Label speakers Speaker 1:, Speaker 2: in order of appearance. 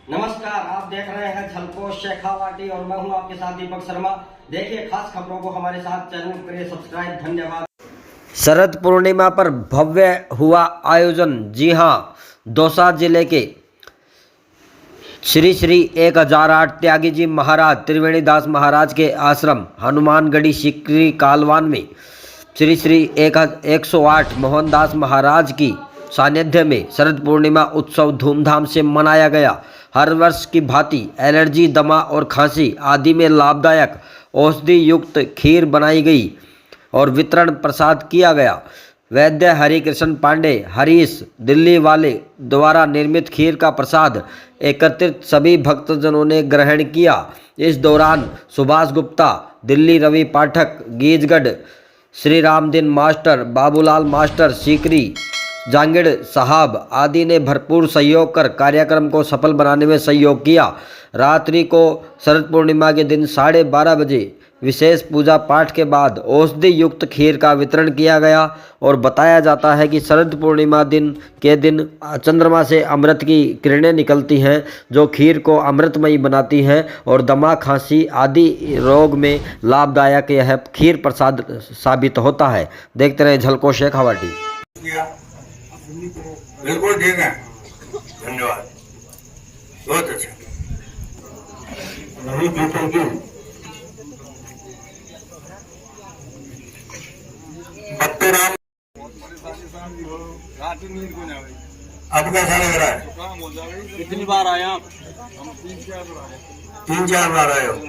Speaker 1: नमस्कार, आप देख रहे हैं झलको शेखावाटी और मैं हूं आपके साथ दीपक शर्मा। देखिए खास खबरों को हमारे साथ चैनल करिए सब्सक्राइब। धन्यवाद। शरद पूर्णिमा पर भव्य हुआ आयोजन। जी हां, दौसा जिले के श्री श्री 1008 त्यागी जी महाराज त्रिवेणीदास महाराज के आश्रम हनुमानगढ़ी सिकरी कालवान में श्री श्री 108 मोहनदास महाराज की सानिध्य में शरद पूर्णिमा उत्सव धूमधाम से मनाया गया। हर वर्ष की भांति एलर्जी, दमा और खांसी आदि में लाभदायक औषधि युक्त खीर बनाई गई और वितरण प्रसाद किया गया। वैद्य हरिकृष्ण पांडे हरीश दिल्ली वाले द्वारा निर्मित खीर का प्रसाद एकत्रित सभी भक्तजनों ने ग्रहण किया। इस दौरान सुभाष गुप्ता, दिल्ली रवि पाठक, गीजगढ़ श्री रामदीन मास्टर, बाबूलाल मास्टर, सीकरी जांगिड़ साहब आदि ने भरपूर सहयोग कर कार्यक्रम को सफल बनाने में सहयोग किया। रात्रि को शरद पूर्णिमा के दिन 12:30 बजे विशेष पूजा पाठ के बाद औषधि युक्त खीर का वितरण किया गया और बताया जाता है कि शरद पूर्णिमा दिन चंद्रमा से अमृत की किरणें निकलती हैं जो खीर को अमृतमयी बनाती हैं और दमा, खांसी आदि रोग में लाभदायक यह खीर प्रसाद साबित होता है। देखते रहे झलको शेखावाटी।
Speaker 2: बिल्कुल ठीक है, धन्यवाद, बहुत अच्छा। अब कैसा लग रहा है?
Speaker 3: कितनी बार आए आप? हम 3-4 बार आए।
Speaker 2: 3-4 बार आए हो।